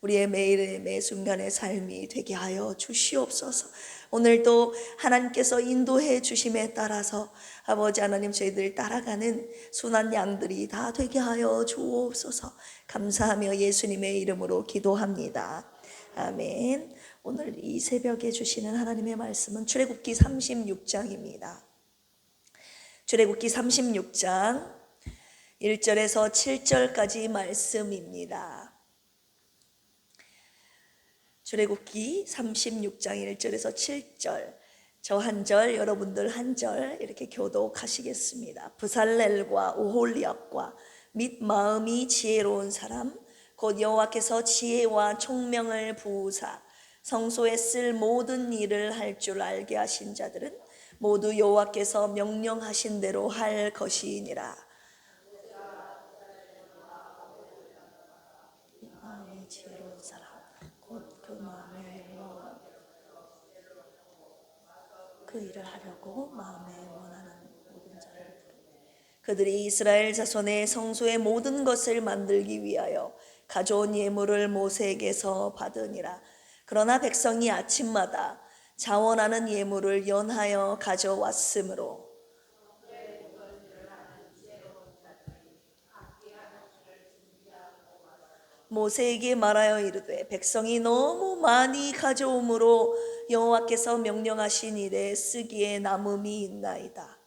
우리의 매일의 매 순간의 삶이 되게 하여 주시옵소서. 오늘도 하나님께서 인도해 주심에 따라서 아버지 하나님 저희들 따라가는 순한 양들이 다 되게 하여 주옵소서. 감사하며 예수님의 이름으로 기도합니다. 아멘. 오늘 이 새벽에 주시는 하나님의 말씀은 출애굽기 36장입니다. 출애굽기 36장 1절에서 7절까지 말씀입니다. 출애굽기 36장 1절에서 7절, 저 한 절, 여러분들 한 절 이렇게 교독하시겠습니다. 브살렐과 오홀리압과 및 마음이 지혜로운 사람 곧 여호와께서 지혜와 총명을 부으사 성소에 쓸 모든 일을 할 줄 알게 하신 자들은 모두 여호와께서 명령하신 대로 할 것이니라. 마음이 지혜로운 사람 곧 그 마음에 그 일을 하려고 마음에 원하는 모든 자를 그들이 이스라엘 자손의 성소의 모든 것을 만들기 위하여 가져온 예물을 모세에게서 받으니라. 그러나 백성이 아침마다 자원하는 예물을 연하여 가져왔으므로 모세에게 말하여 이르되 백성이 너무 많이 가져오므로 여호와께서 명령하신 일에 쓰기에 남음이 있나이다.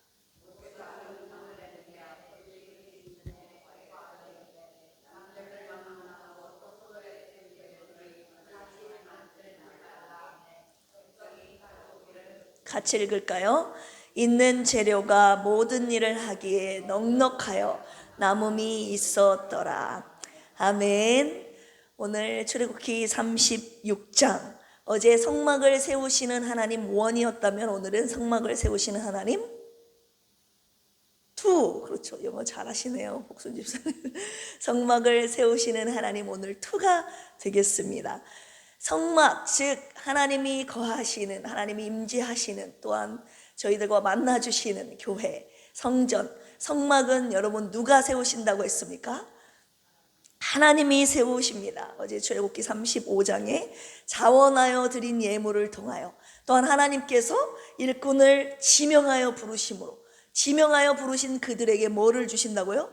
같이 읽을까요? 있는 재료가 모든 일을 하기에 넉넉하여 남음이 있었더라. 아멘. 오늘 출애굽기 36장, 어제 성막을 세우시는 하나님 원이었다면 오늘은 성막을 세우시는 하나님 투. 그렇죠, 영어 잘하시네요 복순 집사님. 성막을 세우시는 하나님 오늘 투가 되겠습니다. 성막, 즉 하나님이 거하시는, 하나님이 임재하시는, 또한 저희들과 만나주시는 교회, 성전, 성막은 여러분 누가 세우신다고 했습니까? 하나님이 세우십니다. 어제 출애굽기 35장에 자원하여 드린 예물을 통하여, 또한 하나님께서 일꾼을 지명하여 부르심으로, 지명하여 부르신 그들에게 뭐를 주신다고요?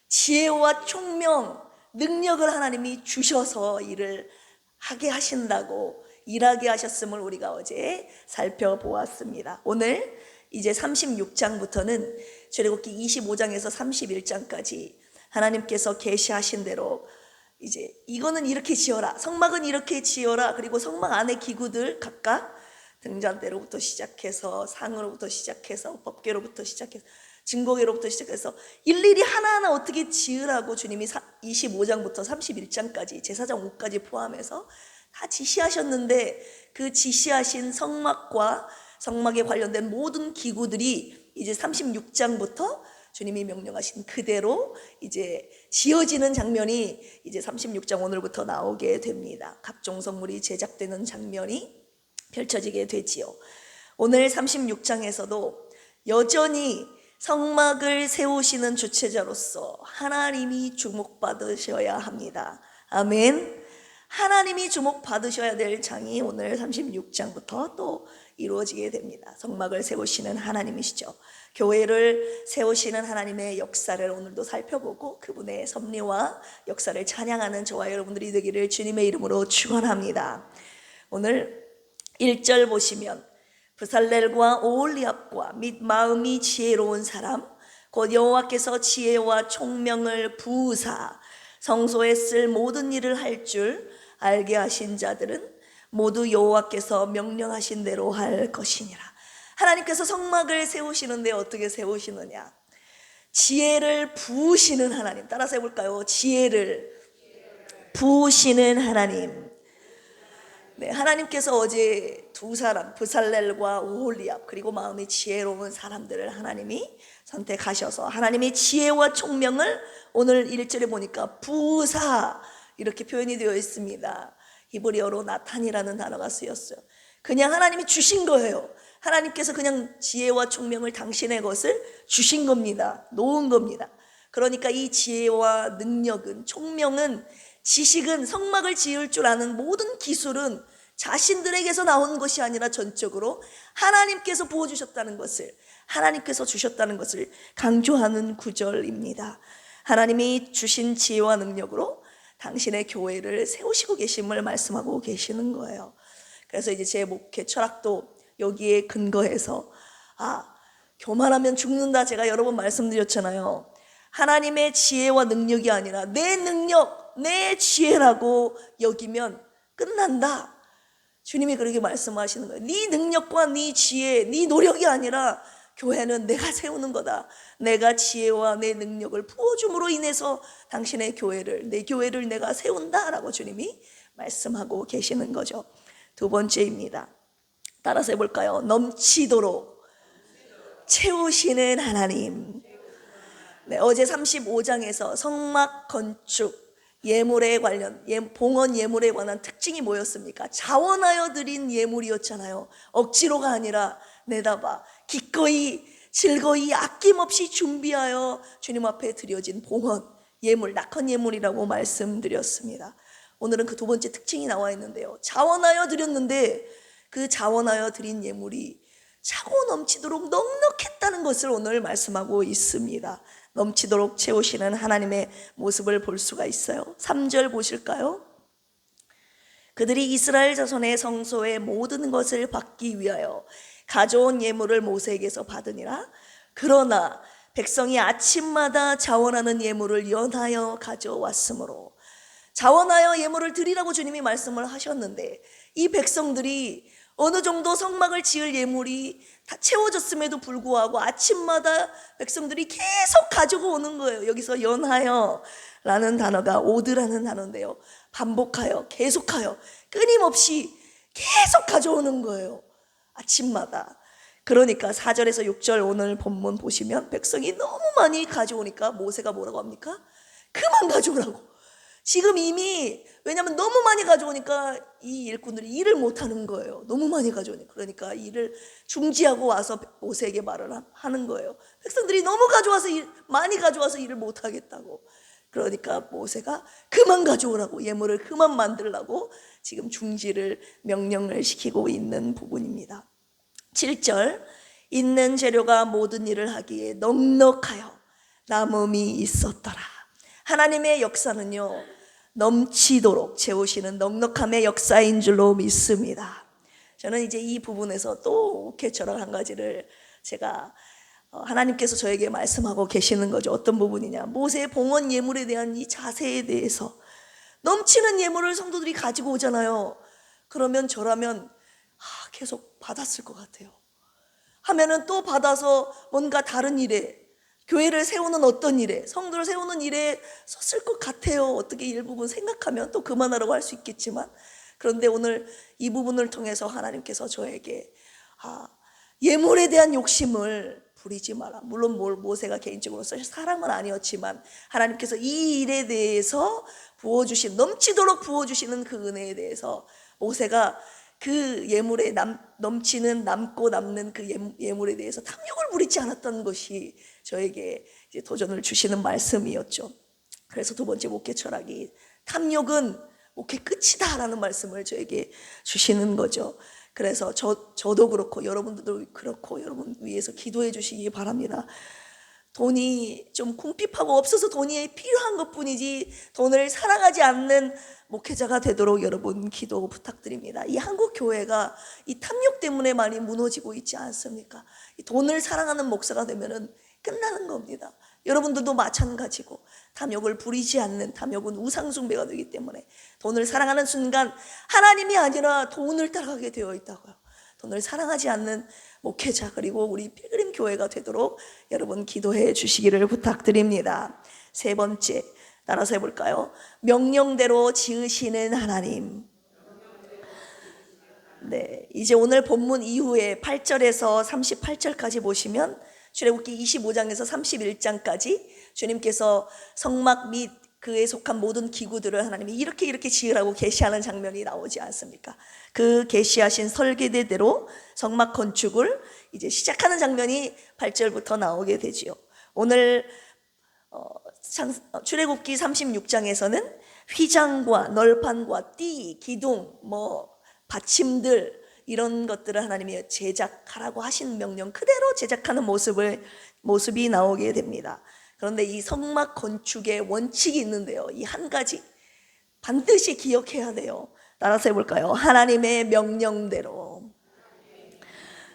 지혜와 총명, 능력을 하나님이 주셔서 일을 하게 하신다고, 일하게 하셨음을 우리가 어제 살펴보았습니다. 오늘 이제 36장부터는 출애굽기 25장에서 31장까지 하나님께서 계시하신 대로 이제 이거는 이렇게 지어라, 성막은 이렇게 지어라, 그리고 성막 안에 기구들 각각 등잔대로부터 시작해서 상으로부터 시작해서 법궤로부터 시작해서 증거궤로부터 시작해서 일일이 하나하나 어떻게 지으라고 주님이 25장부터 31장까지 제사장 옷까지 포함해서 다 지시하셨는데, 그 지시하신 성막과 성막에 관련된 모든 기구들이 이제 36장부터 주님이 명령하신 그대로 이제 지어지는 장면이 이제 36장 오늘부터 나오게 됩니다. 각종 성물이 제작되는 장면이 펼쳐지게 되지요. 오늘 36장에서도 여전히 성막을 세우시는 주체자로서 하나님이 주목받으셔야 합니다. 아멘. 하나님이 주목받으셔야 될 장이 오늘 36장부터 또 이루어지게 됩니다. 성막을 세우시는 하나님이시죠. 교회를 세우시는 하나님의 역사를 오늘도 살펴보고 그분의 섭리와 역사를 찬양하는 저와 여러분들이 되기를 주님의 이름으로 축원합니다. 오늘 1절 보시면 브살렐과 오홀리압과 및 마음이 지혜로운 사람 곧 여호와께서 지혜와 총명을 부으사 성소에 쓸 모든 일을 할 줄 알게 하신 자들은 모두 여호와께서 명령하신 대로 할 것이니라. 하나님께서 성막을 세우시는데 어떻게 세우시느냐? 지혜를 부으시는 하나님. 따라서 해볼까요? 지혜를 부으시는 하나님. 네, 하나님께서 어제 두 사람 브살렐과 오홀리압 그리고 마음이 지혜로운 사람들을 하나님이 선택하셔서 하나님의 지혜와 총명을 오늘 1절에 보니까 부사 이렇게 표현이 되어 있습니다. 히브리어로 나탄이라는 단어가 쓰였어요. 그냥 하나님이 주신 거예요. 하나님께서 그냥 지혜와 총명을 당신의 것을 주신 겁니다. 놓은 겁니다. 그러니까 이 지혜와 능력은, 총명은 지식은, 성막을 지을 줄 아는 모든 기술은 자신들에게서 나온 것이 아니라 전적으로 하나님께서 부어주셨다는 것을, 하나님께서 주셨다는 것을 강조하는 구절입니다. 하나님이 주신 지혜와 능력으로 당신의 교회를 세우시고 계심을 말씀하고 계시는 거예요. 그래서 이제 제 목회 철학도 여기에 근거해서, 교만하면 죽는다, 제가 여러 번 말씀드렸잖아요. 하나님의 지혜와 능력이 아니라 내 능력, 내 지혜라고 여기면 끝난다. 주님이 그렇게 말씀하시는 거예요. 네 능력과 네 지혜, 네 노력이 아니라 교회는 내가 세우는 거다. 내가 지혜와 내 능력을 부어줌으로 인해서 당신의 교회를, 내 교회를 내가 세운다라고 주님이 말씀하고 계시는 거죠. 두 번째입니다. 따라서 해볼까요? 넘치도록 채우시는 하나님. 네, 어제 35장에서 성막 건축 예물에 관련, 봉헌 예물에 관한 특징이 뭐였습니까? 자원하여 드린 예물이었잖아요. 억지로가 아니라 내다봐 기꺼이 즐거이 아낌없이 준비하여 주님 앞에 드려진 봉헌 예물, 낙헌 예물이라고 말씀드렸습니다. 오늘은 그 두 번째 특징이 나와 있는데요. 자원하여 드렸는데 그 자원하여 드린 예물이 차고 넘치도록 넉넉했다는 것을 오늘 말씀하고 있습니다. 넘치도록 채우시는 하나님의 모습을 볼 수가 있어요. 3절 보실까요? 그들이 이스라엘 자손의 성소의 모든 것을 받기 위하여 가져온 예물을 모세에게서 받으니라. 그러나 백성이 아침마다 자원하는 예물을 연하여 가져왔으므로, 자원하여 예물을 드리라고 주님이 말씀을 하셨는데 이 백성들이 어느 정도 성막을 지을 예물이 다 채워졌음에도 불구하고 아침마다 백성들이 계속 가지고 오는 거예요. 여기서 연하여 라는 단어가 오드라는 단어인데요, 반복하여, 계속하여, 끊임없이 계속 가져오는 거예요, 아침마다. 그러니까 4절에서 6절 오늘 본문 보시면 백성이 너무 많이 가져오니까 모세가 뭐라고 합니까? 그만 가져오라고. 지금 이미, 왜냐하면 너무 많이 가져오니까 이 일꾼들이 일을 못하는 거예요. 너무 많이 가져오니까. 그러니까 일을 중지하고 와서 모세에게 말을 하는 거예요. 백성들이 너무 가져와서 많이 가져와서 일을 못하겠다고. 그러니까 모세가 그만 가져오라고, 예물을 그만 만들라고 지금 중지를 명령을 시키고 있는 부분입니다. 7절, 있는 재료가 모든 일을 하기에 넉넉하여 남음이 있었더라. 하나님의 역사는요, 넘치도록 채우시는 넉넉함의 역사인 줄로 믿습니다. 저는 이제 이 부분에서 또 목회처럼 한 가지를 제가 하나님께서 저에게 말씀하고 계시는 거죠. 어떤 부분이냐, 모세의 봉헌 예물에 대한 이 자세에 대해서. 넘치는 예물을 성도들이 가지고 오잖아요. 그러면 저라면 계속 받았을 것 같아요. 하면은 또 받아서 뭔가 다른 일에, 교회를 세우는 어떤 일에, 성도를 세우는 일에 썼을 것 같아요. 어떻게 일부분 생각하면 또 그만하라고 할 수 있겠지만, 그런데 오늘 이 부분을 통해서 하나님께서 저에게 예물에 대한 욕심을 부리지 마라. 물론 모세가 개인적으로 사람은 아니었지만 하나님께서 이 일에 대해서 부어주신, 넘치도록 부어주시는 그 은혜에 대해서 모세가 그 예물에 넘치는, 남고 남는 그 예물에 대해서 탐욕을 부리지 않았던 것이 저에게 이제 도전을 주시는 말씀이었죠. 그래서 두 번째 목회 철학이, 탐욕은 목회 끝이다라는 말씀을 저에게 주시는 거죠. 그래서 저도 그렇고 여러분들도 그렇고 여러분 위해서 기도해 주시기 바랍니다. 돈이 좀 궁핍하고 없어서 돈이 필요한 것뿐이지 돈을 사랑하지 않는 목회자가 되도록 여러분 기도 부탁드립니다. 이 한국 교회가 이 탐욕 때문에 많이 무너지고 있지 않습니까? 이 돈을 사랑하는 목사가 되면은 끝나는 겁니다. 여러분들도 마찬가지고, 탐욕을 부리지 않는, 탐욕은 우상숭배가 되기 때문에 돈을 사랑하는 순간 하나님이 아니라 돈을 따라가게 되어 있다고요. 돈을 사랑하지 않는 목회자, 그리고 우리 필그림 교회가 되도록 여러분 기도해 주시기를 부탁드립니다. 세 번째, 따라서 해볼까요? 명령대로 지으시는 하나님. 네, 이제 오늘 본문 이후에 8절에서 38절까지 보시면 출애굽기 25장에서 31장까지 주님께서 성막 및 그에 속한 모든 기구들을 하나님이 이렇게 지으라고 계시하는 장면이 나오지 않습니까? 그 계시하신 설계대대로 성막 건축을 이제 시작하는 장면이 8절부터 나오게 되지요. 오늘 출애굽기 36장에서는 휘장과 널판과 띠, 기둥, 받침들 이런 것들을 하나님이 제작하라고 하신 명령 그대로 제작하는 모습이 나오게 됩니다. 그런데 이 성막 건축의 원칙이 있는데요, 이 한 가지 반드시 기억해야 돼요. 따라서 해볼까요? 하나님의 명령대로.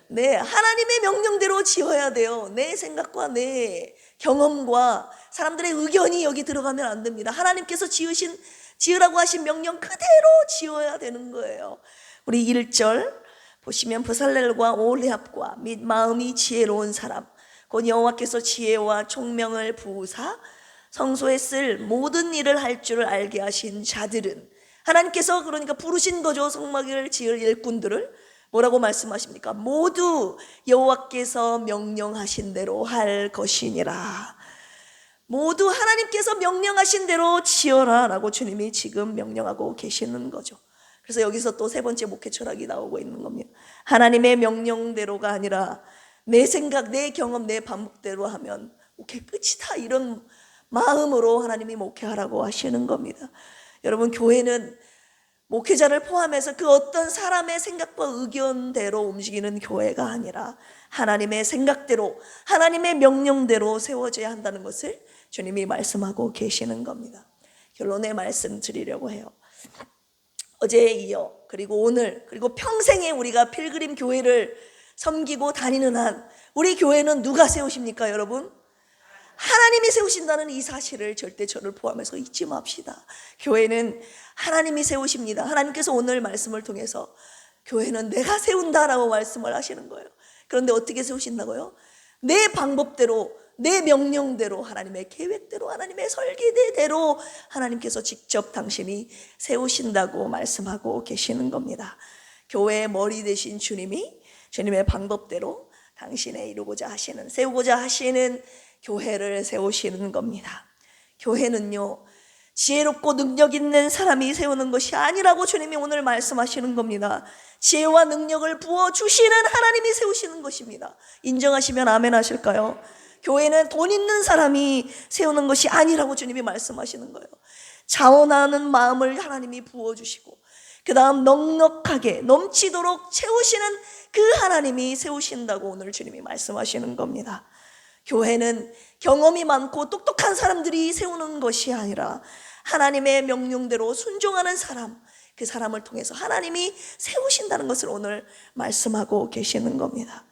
네, 하나님의 명령대로 지어야 돼요. 내 생각과 내 경험과 사람들의 의견이 여기 들어가면 안 됩니다. 하나님께서 지으라고 하신 명령 그대로 지어야 되는 거예요. 우리 1절 보시면 브살렐과 오홀리압과 및 마음이 지혜로운 사람 곧 여호와께서 지혜와 총명을 부으사 성소에 쓸 모든 일을 할 줄을 알게 하신 자들은, 하나님께서 그러니까 부르신 거죠. 성막을 지을 일꾼들을 뭐라고 말씀하십니까? 모두 여호와께서 명령하신 대로 할 것이니라. 모두 하나님께서 명령하신 대로 지어라 라고 주님이 지금 명령하고 계시는 거죠. 그래서 여기서 또 세 번째 목회 철학이 나오고 있는 겁니다. 하나님의 명령대로가 아니라 내 생각, 내 경험, 내 반복대로 하면 목회 끝이다, 이런 마음으로 하나님이 목회하라고 하시는 겁니다. 여러분, 교회는 목회자를 포함해서 그 어떤 사람의 생각과 의견대로 움직이는 교회가 아니라 하나님의 생각대로, 하나님의 명령대로 세워져야 한다는 것을 주님이 말씀하고 계시는 겁니다. 결론의 말씀 드리려고 해요. 어제에 이어 그리고 오늘 그리고 평생에 우리가 필그림 교회를 섬기고 다니는 한 우리 교회는 누가 세우십니까, 여러분? 하나님이 세우신다는 이 사실을 절대 저를 포함해서 잊지 맙시다. 교회는 하나님이 세우십니다. 하나님께서 오늘 말씀을 통해서 교회는 내가 세운다라고 말씀을 하시는 거예요. 그런데 어떻게 세우신다고요? 내 방법대로, 내 명령대로, 하나님의 계획대로, 하나님의 설계대로 하나님께서 직접 당신이 세우신다고 말씀하고 계시는 겁니다. 교회의 머리 되신 주님이 주님의 방법대로 당신의 이루고자 하시는, 세우고자 하시는 교회를 세우시는 겁니다. 교회는요, 지혜롭고 능력 있는 사람이 세우는 것이 아니라고 주님이 오늘 말씀하시는 겁니다. 지혜와 능력을 부어주시는 하나님이 세우시는 것입니다. 인정하시면 아멘 하실까요? 교회는 돈 있는 사람이 세우는 것이 아니라고 주님이 말씀하시는 거예요. 자원하는 마음을 하나님이 부어주시고 그 다음 넉넉하게 넘치도록 채우시는 그 하나님이 세우신다고 오늘 주님이 말씀하시는 겁니다. 교회는 경험이 많고 똑똑한 사람들이 세우는 것이 아니라 하나님의 명령대로 순종하는 사람, 그 사람을 통해서 하나님이 세우신다는 것을 오늘 말씀하고 계시는 겁니다.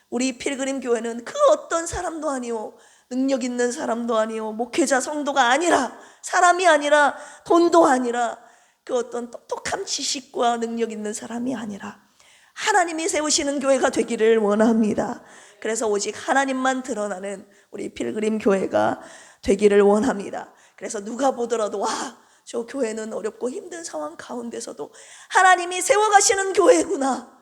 우리 필그림 교회는 그 어떤 사람도 아니요, 능력 있는 사람도 아니요, 목회자 성도가 아니라, 사람이 아니라, 돈도 아니라, 그 어떤 똑똑한 지식과 능력 있는 사람이 아니라 하나님이 세우시는 교회가 되기를 원합니다. 그래서 오직 하나님만 드러나는 우리 필그림 교회가 되기를 원합니다. 그래서 누가 보더라도 와, 저 교회는 어렵고 힘든 상황 가운데서도 하나님이 세워가시는 교회구나,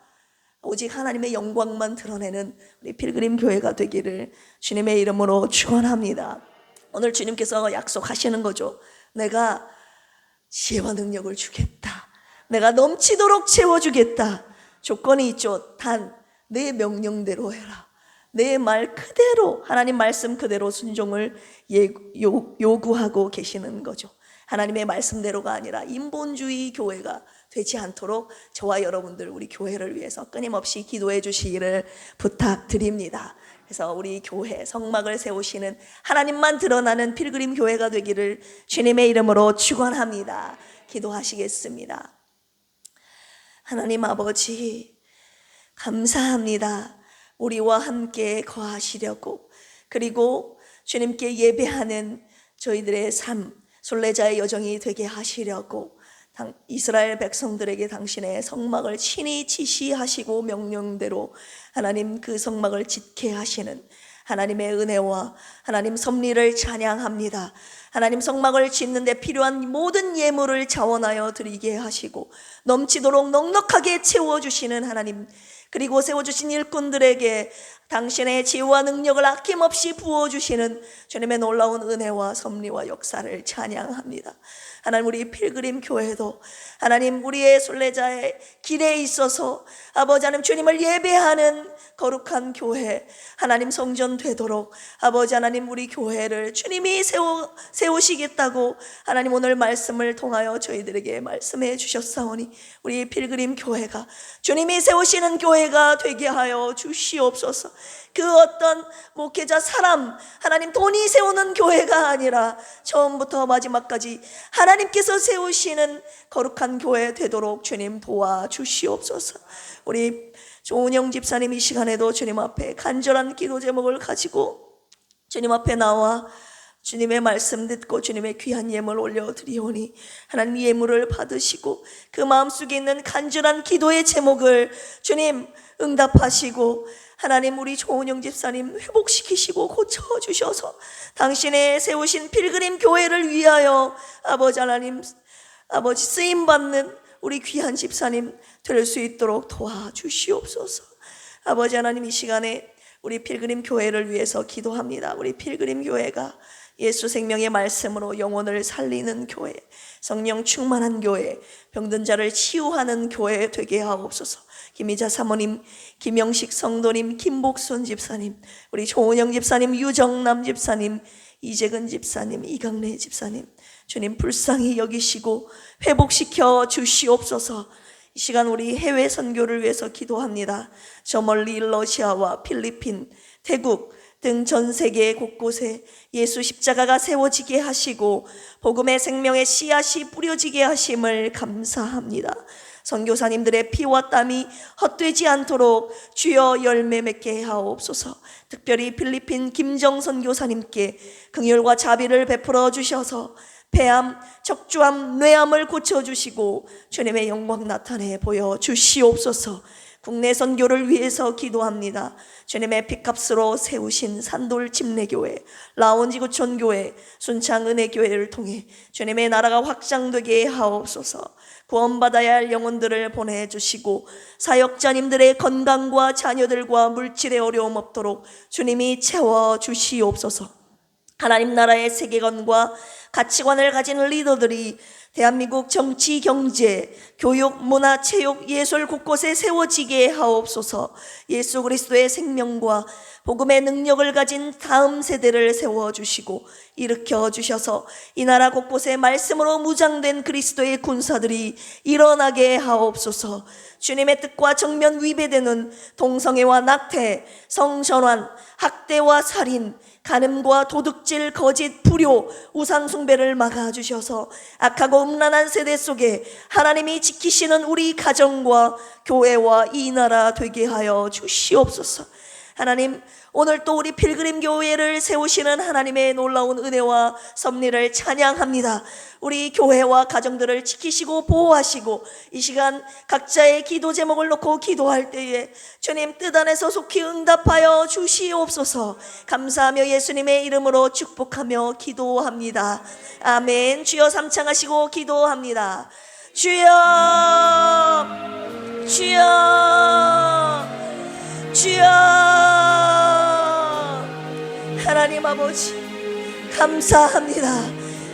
오직 하나님의 영광만 드러내는 우리 필그림 교회가 되기를 주님의 이름으로 축원합니다. 오늘 주님께서 약속하시는 거죠. 내가 지혜와 능력을 주겠다. 내가 넘치도록 채워주겠다. 조건이 있죠. 단 내 명령대로 해라. 내 말 그대로, 하나님 말씀 그대로 순종을 요구하고 계시는 거죠. 하나님의 말씀대로가 아니라 인본주의 교회가 되지 않도록 저와 여러분들, 우리 교회를 위해서 끊임없이 기도해 주시기를 부탁드립니다. 그래서 우리 교회 성막을 세우시는 하나님만 드러나는 필그림 교회가 되기를 주님의 이름으로 축원합니다. 기도하시겠습니다. 하나님 아버지, 감사합니다. 우리와 함께 거하시려고, 그리고 주님께 예배하는 저희들의 삶, 순례자의 여정이 되게 하시려고 이스라엘 백성들에게 당신의 성막을 친히 지시하시고 명령대로 하나님 그 성막을 짓게 하시는 하나님의 은혜와 하나님 섭리를 찬양합니다. 하나님 성막을 짓는 데 필요한 모든 예물을 자원하여 드리게 하시고 넘치도록 넉넉하게 채워주시는 하나님, 그리고 세워주신 일꾼들에게 당신의 지혜와 능력을 아낌없이 부어주시는 주님의 놀라운 은혜와 섭리와 역사를 찬양합니다. 하나님, 우리 필그림 교회도 하나님 우리의 순례자의 길에 있어서 아버지 하나님 주님을 예배하는 거룩한 교회, 하나님 성전 되도록 아버지 하나님 우리 교회를 주님이 세우시겠다고 하나님 오늘 말씀을 통하여 저희들에게 말씀해 주셨사오니 우리 필그림 교회가 주님이 세우시는 교회가 되게 하여 주시옵소서. 그 어떤 목회자 사람, 하나님 돈이 세우는 교회가 아니라 처음부터 마지막까지 하나님께서 세우시는 거룩한 교회 되도록 주님 도와주시옵소서. 우리 조은영 집사님 이 시간에도 주님 앞에 간절한 기도 제목을 가지고 주님 앞에 나와 주님의 말씀 듣고 주님의 귀한 예물 올려드리오니 하나님 예물을 받으시고 그 마음속에 있는 간절한 기도의 제목을 주님 응답하시고 하나님 우리 조은영 집사님 회복시키시고 고쳐주셔서 당신의 세우신 필그림 교회를 위하여 아버지 하나님 아버지 쓰임받는 우리 귀한 집사님 될 수 있도록 도와주시옵소서. 아버지 하나님 이 시간에 우리 필그림 교회를 위해서 기도합니다. 우리 필그림 교회가 예수 생명의 말씀으로 영혼을 살리는 교회, 성령 충만한 교회, 병든 자를 치유하는 교회 되게 하옵소서. 김희자 사모님, 김영식 성도님, 김복순 집사님, 우리 조은영 집사님, 유정남 집사님, 이재근 집사님, 이강래 집사님 주님 불쌍히 여기시고 회복시켜 주시옵소서. 이 시간 우리 해외 선교를 위해서 기도합니다. 저 멀리 러시아와 필리핀, 태국 등 전 세계 곳곳에 예수 십자가가 세워지게 하시고 복음의 생명의 씨앗이 뿌려지게 하심을 감사합니다. 선교사님들의 피와 땀이 헛되지 않도록 주여 열매 맺게 하옵소서. 특별히 필리핀 김정선 교사님께 긍휼과 자비를 베풀어 주셔서 폐암, 척추암, 뇌암을 고쳐주시고 주님의 영광 나타내 보여주시옵소서. 국내 선교를 위해서 기도합니다. 주님의 피값으로 세우신 산돌 침례교회, 라온지구촌교회, 순창은혜교회를 통해 주님의 나라가 확장되게 하옵소서. 구원받아야 할 영혼들을 보내주시고 사역자님들의 건강과 자녀들과 물질의 어려움 없도록 주님이 채워주시옵소서. 하나님 나라의 세계관과 가치관을 가진 리더들이 대한민국 정치, 경제, 교육, 문화, 체육, 예술 곳곳에 세워지게 하옵소서. 예수 그리스도의 생명과 복음의 능력을 가진 다음 세대를 세워주시고 일으켜 주셔서 이 나라 곳곳에 말씀으로 무장된 그리스도의 군사들이 일어나게 하옵소서. 주님의 뜻과 정면 위배되는 동성애와 낙태, 성전환, 학대와 살인, 간음과 도둑질, 거짓, 불효, 우상숭배를 막아주셔서 악하고 음란한 세대 속에 하나님이 지키시는 우리 가정과 교회와 이 나라 되게 하여 주시옵소서. 하나님 오늘 또 우리 필그림 교회를 세우시는 하나님의 놀라운 은혜와 섭리를 찬양합니다. 우리 교회와 가정들을 지키시고 보호하시고 이 시간 각자의 기도 제목을 놓고 기도할 때에 주님 뜻 안에서 속히 응답하여 주시옵소서. 감사하며 예수님의 이름으로 축복하며 기도합니다. 아멘. 주여 삼창하시고 기도합니다. 주여 주여 주여. 하나님 아버지 감사합니다.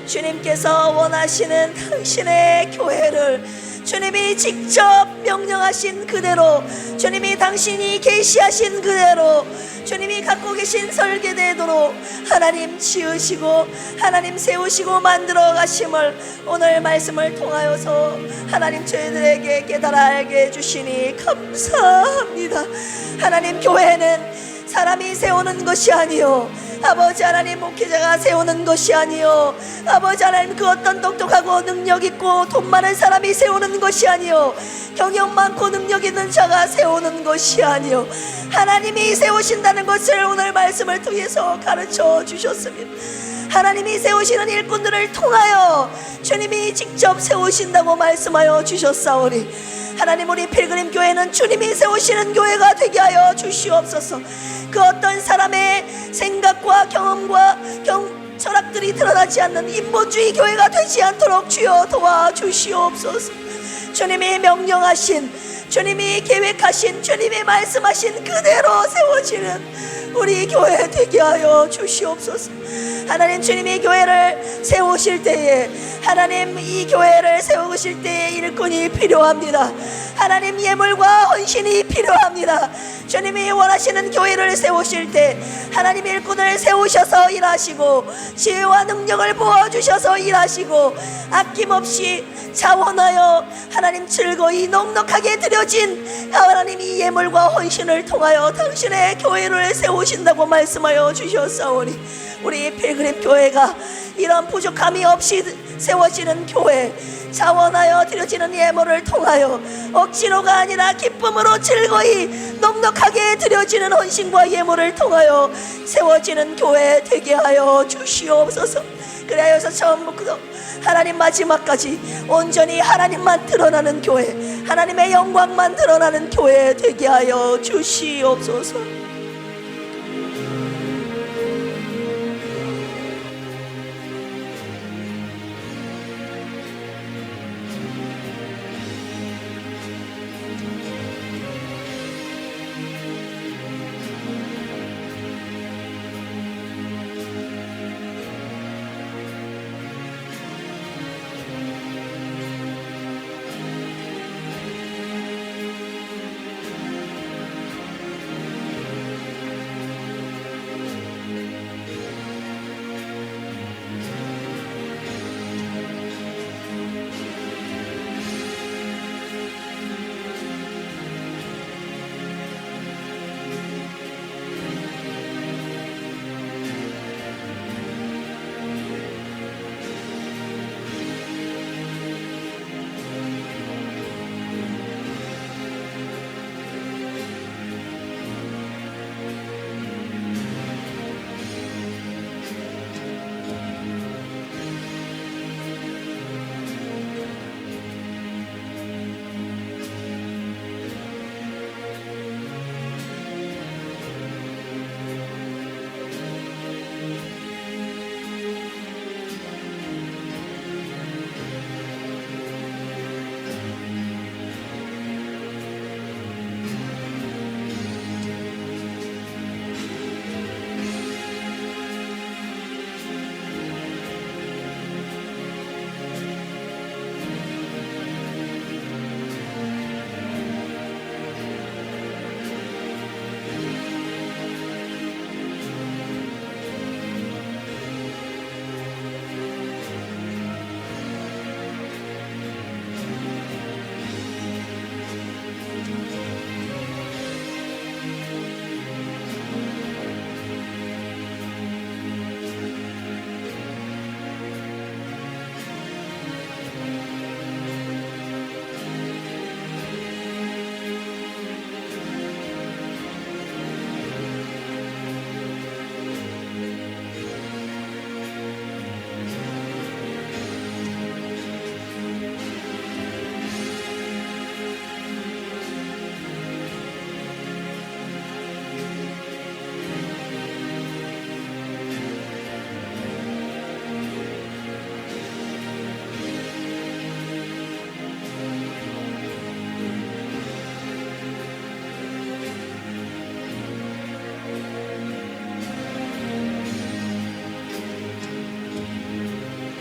주님께서 원하시는 당신의 교회를 주님이 직접 명령하신 그대로, 주님이 당신이 계시하신 그대로 주님이 갖고 계신 설계대로 하나님 지으시고 하나님 세우시고 만들어 가심을 오늘 말씀을 통하여서 하나님 저희들에게 깨달아 알게 해주시니 감사합니다. 하나님 교회는 사람이 세우는 것이 아니요 아버지 하나님 목회자가 세우는 것이 아니요 아버지 하나님 그 어떤 똑똑하고 능력 있고 돈 많은 사람이 세우는 것이 아니요 경영 많고 능력 있는 자가 세우는 것이 아니요 하나님이 세우신다는 것을 오늘 말씀을 통해서 가르쳐 주셨습니다. 하나님이 세우시는 일꾼들을 통하여 주님이 직접 세우신다고 말씀하여 주셨사오니 하나님 우리 필그림 교회는 주님이 세우시는 교회가 되게 하여 주시옵소서. 그 어떤 사람의 생각과 경험과 철학들이 드러나지 않는 인본주의 교회가 되지 않도록 주여 도와주시옵소서. 주님이 명령하신 주님이 계획하신, 주님이 말씀하신 그대로 세워지는 우리 교회 되게 하여 주시옵소서. 하나님, 주님이 교회를 세우실 때에, 하나님 이 교회를 세우실 때에 일꾼이 필요합니다. 하나님, 예물과 헌신이 필요합니다. 주님이 원하시는 교회를 세우실 때 하나님 일꾼을 세우셔서 일하시고, 지혜와 능력을 부어주셔서 일하시고, 아낌없이 자원하여 하나님 즐거이 넉넉하게 드려진 하나님 이 예물과 헌신을 통하여 당신의 교회를 세우신다고 말씀하여 주셨사오니, 우리 필그림 교회가 이런 부족함이 없이 세워지는 교회, 자원하여 드려지는 예물을 통하여 억지로가 아니라 기쁨으로 즐거이 넉넉하게 드려지는 헌신과 예물을 통하여 세워지는 교회 되게 하여 주시옵소서. 그래서 처음부터 하나님 마지막까지 온전히 하나님만 드러나는 교회, 하나님의 영광만 드러나는 교회 되게 하여 주시옵소서.